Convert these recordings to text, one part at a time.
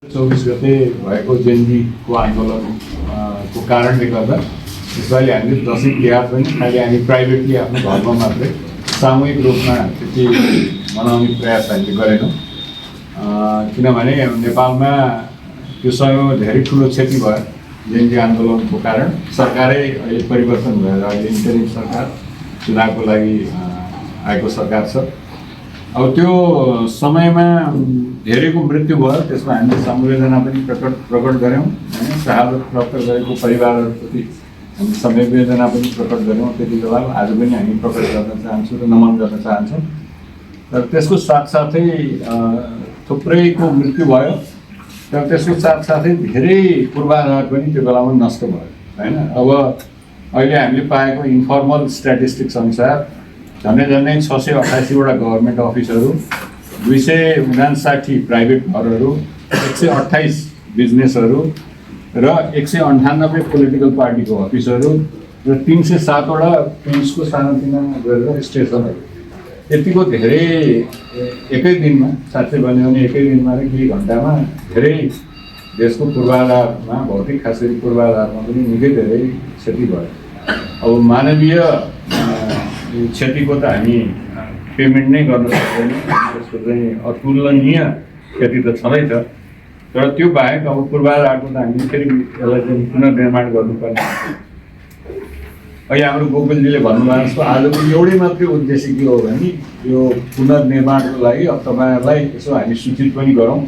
24 गते भएको जेनजीको आन्दोलनको कारणले गर्दा यसपालि हामीले दसैँ तिहार पनि खालि हामी प्राइभेटली आफ्नो घरमा मात्रै सामूहिक रूपमा त्यति मनाउने प्रयास हामीले गरेनौँ। किनभने नेपालमा त्यो समयमा धेरै ठुलो क्षति भयो जेनजी आन्दोलनको कारण। सरकारै अहिले परिवर्तन भएर अहिले इन्टरिम सरकार चुनावको लागि आएको सरकार छ। अब त्यो समयमा धेरैको मृत्यु भयो, त्यसमा हामीले संवेदना पनि प्रकट गऱ्यौँ होइन। शहादत प्राप्त गरेको परिवारहरूप्रति हामी संवेदना पनि प्रकट गऱ्यौँ त्यति बेला। आज पनि हामी प्रकट गर्न चाहन्छौँ र नमन गर्न चाहन्छौँ। र त्यसको साथसाथै थुप्रैको मृत्यु भयो र त्यसको साथसाथै धेरै पूर्वाधार पनि त्यो बेलामा नष्ट भयो होइन। अब अहिले हामीले पाएको इन्फर्मल स्ट्याटिस्टिक्स अनुसार झन्डै 688वटा गभर्मेन्ट अफिसहरू, 259 प्राइभेट घरहरू, 128 बिजनेसहरू र 198 पोलिटिकल पार्टीको अफिसहरू र 307वटा पुलिसको सानोतिनो गरेर स्टेसनहरू, यतिको धेरै एकै दिनमा, साँच्चै भन्यो भने एकै दिनमा र केही घन्टामा धेरै देशको पूर्वाधारमा, भौतिक खास गरी पूर्वाधारमा पनि निकै धेरै क्षति भयो। अब मानवीय क्षतिको त हामी पेमेन्ट नै गर्न सक्दैनौँ, त्यसको चाहिँ अतुलनीय क्षति त छँदैछ। तर त्यो बाहेक अब पूर्वाधारको त हामी फेरि यसलाई चाहिँ पुनर्निर्माण गर्नुपर्ने। अहिले हाम्रो गोकुलजीले भन्नुभएको जस्तो आजको एउटै मात्रै उद्देश्य के हो भने यो पुनर्निर्माणको लागि अब तपाईँहरूलाई यसो हामी सूचित पनि गरौँ।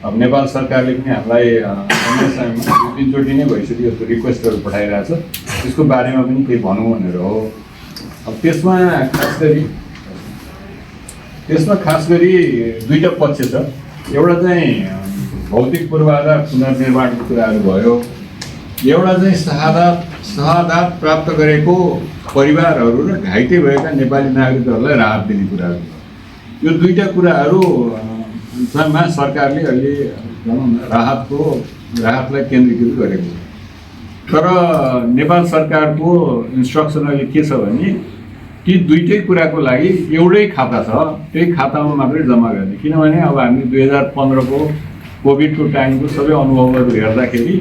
अब नेपाल सरकारले पनि हामीलाई अन्य समयमा 2-3 नै भइसक्यो यस्तो रिक्वेस्टहरू पठाइरहेछ, त्यसको बारेमा पनि केही भनौँ भनेर हो। अब त्यसमा खास गरी दुईटा पक्ष छ। एउटा चाहिँ भौतिक पूर्वाधार पुनर्निर्माणको कुराहरू भयो, एउटा चाहिँ शहादत प्राप्त गरेको परिवारहरू र घाइते भएका नेपाली नागरिकहरूलाई राहत दिने कुराहरू। यो दुईटा कुराहरूमा सरकारले अहिले भनौँ न राहतलाई केन्द्रीकृत गरेको छ। तर नेपाल सरकारको इन्स्ट्रक्सन अहिले के छ भने ती दुईटै कुराको लागि एउटै खाता छ, त्यही खातामा मात्रै जम्मा गर्ने। किनभने अब हामी 2015को कोभिडको टाइमको सबै अनुभवहरू हेर्दाखेरि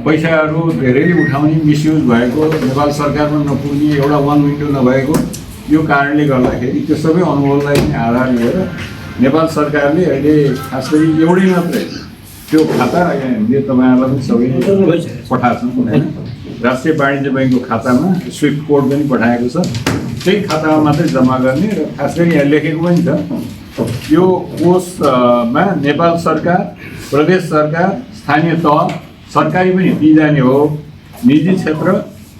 पैसाहरू धेरैले उठाउने, मिसयुज भएको, नेपाल सरकारमा नपुग्ने, एउटा वन विन्डो नभएको, यो कारणले गर्दाखेरि त्यो सबै अनुभवलाई पनि आधार लिएर नेपाल सरकारले अहिले खास गरी एउटै मात्रै त्यो खाता हामीले तपाईँहरूलाई पनि सबैले पठाएको छौँ होइन। राष्ट्रिय वाणिज्य बैङ्कको खातामा स्विफ्ट कोड पनि पठाएको छ, त्यही खातामा मात्रै जम्मा गर्ने। र खास गरी यहाँ लेखेको पनि छ यो कोषमा नेपाल सरकार, प्रदेश सरकार, स्थानीय तह, सरकारी पनि दिइजाने हो, निजी क्षेत्र,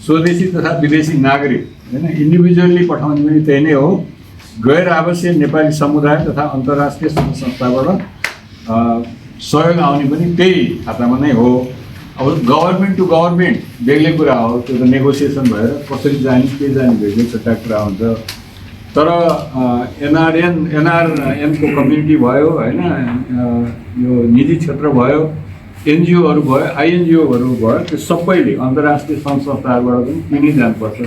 स्वदेशी तथा विदेशी नागरिक होइन, इन्डिभिजुअली पठाउने पनि त्यही नै हो, गैर आवासीय नेपाली समुदाय तथा अन्तर्राष्ट्रिय संस्थाबाट सहयोग आउने पनि त्यही खातामा नै हो। अब गभर्मेन्ट टु गभर्मेन्ट बेग्लै कुरा हो, त्यो त नेगोसिएसन भएर कसरी जाने के जाने बेग्लै छुट्टा कुरा हुन्छ। तर एनआरएनको कम्युनिटी भयो होइन, यो निजी क्षेत्र भयो, एनजिओहरू भयो, आइएनजिओहरू भयो, त्यो सबैले अन्तर्राष्ट्रिय सङ्घ संस्थाहरूबाट पनि किनी जानुपर्छ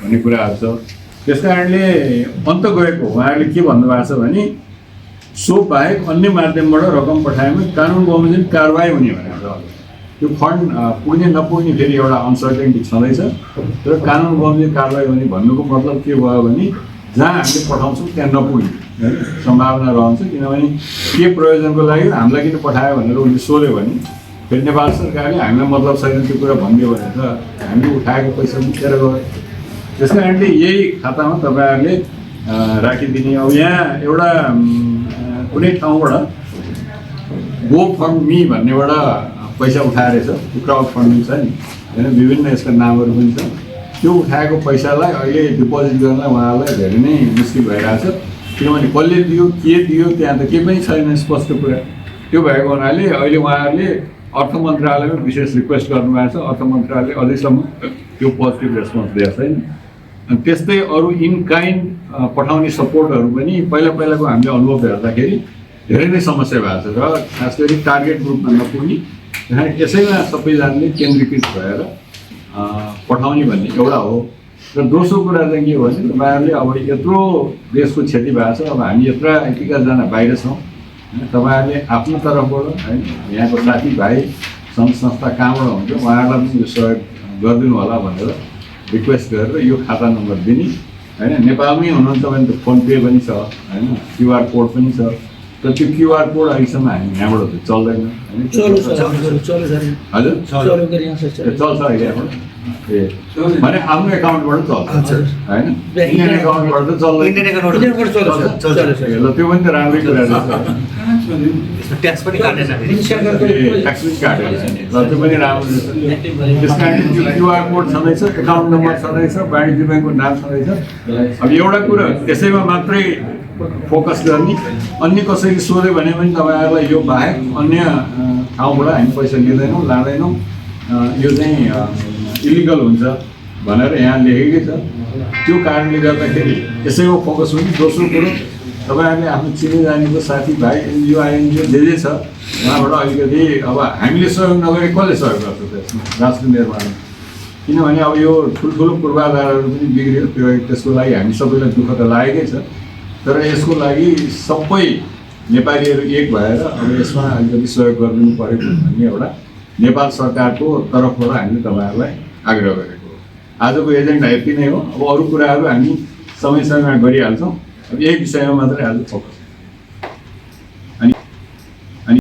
भन्ने कुराहरू छ। त्यस कारणले अन्त गएको उहाँहरूले के भन्नुभएको छ भने सो बाहेक अन्य माध्यमबाट रकम पठाएमा कानुन बमोजिम कारवाही हुने भनेको छ। त्यो फन्ड पुग्ने नपुग्ने फेरि एउटा अनसर्टेन्टी छँदैछ। तर कानुन बमोजिम कारवाही हुने भन्नुको मतलब के भयो भने जहाँ हामीले पठाउँछौँ त्यहाँ नपुग्ने सम्भावना रहन्छ। किनभने के प्रयोजनको लागि हामीलाई किन पठायो भनेर उसले सोध्यो भने फेरि नेपाल सरकारले हामीलाई मतलब छैन त्यो कुरा भनिदियो भने त हामीले उठाएको पैसा मुखेर गयो। त्यस कारणले यही खातामा तपाईँहरूले राखिदिने। अब यहाँ एउटा कुनै ठाउँबाट गो फन्ड मी भन्नेबाट पैसा उठाएर छ, क्राउड फन्डिङ छ नि होइन, विभिन्न यसका नामहरू पनि छ। त्यो उठाएको पैसालाई अहिले डिपोजिट गर्न उहाँहरूलाई धेरै नै मुस्किल भइरहेछ। किनभने कसले दियो, के दियो, त्यहाँ त केही पनि छैन स्पष्ट कुरा। त्यो भएको हुनाले अहिले उहाँहरूले अर्थ मन्त्रालयमा विशेष रिक्वेस्ट गर्नुभएको छ। अर्थ मन्त्रालयले अझैसम्म त्यो पोजिटिभ रेस्पोन्स दिएको छैन। अनि त्यस्तै अरू इन काइन्ड पठाउने सपोर्टहरू पनि पहिलाको हामीले अनुभव हेर्दाखेरि धेरै नै समस्या भएको छ। र खास गरी टार्गेट ग्रुपमा नपुग्ने, यसैमा सबैजनाले केन्द्रीकृत भएर पठाउने भन्ने एउटा हो। र दोस्रो कुरा चाहिँ के हो भने तपाईँहरूले अब यत्रो देशको क्षति भएको छ, अब हामी यत्तिकाजना बाहिर छौँ, तपाईँहरूले आफ्नो तर्फबाट होइन यहाँको साथीभाइ सङ्घ संस्था कहाँबाट हुन्छ उहाँहरूलाई पनि यो सहयोग गरिदिनु होला भनेर रिक्वेस्ट गरेर यो खाता नम्बर दिने होइन। नेपालमै हुनुहुन्छ भने त फोन पे पनि छ होइन, क्युआर कोड पनि छ, तर त्यो क्युआर कोड अहिलेसम्म हामी यहाँबाट त चल्दैन होइन। हजुर त्यो चल्छ अहिले यहाँबाट ए भने आफ्नो एकाउन्टबाट चल्छ होइन, इन्डियन एकाउन्टबाट त चल्दैन। ल त्यो पनि त राम्रै कुरा रहेछ, ट्याक्स पनि काटेन फेरि। ट्याक्स पनि काटेर र त्यो पनि राम्रो रहेछ। त्यस कारण त्यो क्युआर कोड छँदैछ, एकाउन्ट नम्बर छँदैछ, वाणिज्य ब्याङ्कको नाम छँदैछ। अब एउटा कुरा त्यसैमा मात्रै फोकस गर्ने, अन्य कसैले सोध्यो भने पनि तपाईँहरूलाई यो बाहेक अन्य ठाउँबाट हामी पैसा लिँदैनौँ लाँदैनौँ, यो चाहिँ इलिगल हुन्छ भनेर यहाँ लेखेकै छ। त्यो कारणले गर्दाखेरि यसैमा फोकस हुने। दोस्रो कुरो तपाईँहरूले आफ्नो चिने जानेको साथीभाइ एनजिओ आइएनजिओ जे छ उहाँबाट अलिकति अब हामीले सहयोग नगरे कसले सहयोग गर्छ त्यसमा राष्ट्र निर्माण। किनभने अब यो ठुल्ठुलो पूर्वाधारहरू पनि बिग्रियो, त्यो त्यसको लागि हामी सबैलाई दुःख त लागेकै छ, तर यसको लागि सबै नेपालीहरू एक भएर अब यसमा अलिकति सहयोग गरिदिनु परेको भन्ने एउटा नेपाल सरकारको तर्फबाट हामीले तपाईँहरूलाई आग्रह गरेको हो। आजको एजेन्डा यति नै हो। अब अरू कुराहरू हामी समय समयमा गरिहाल्छौँ। अब यही विषयमा मात्रै आज फोकस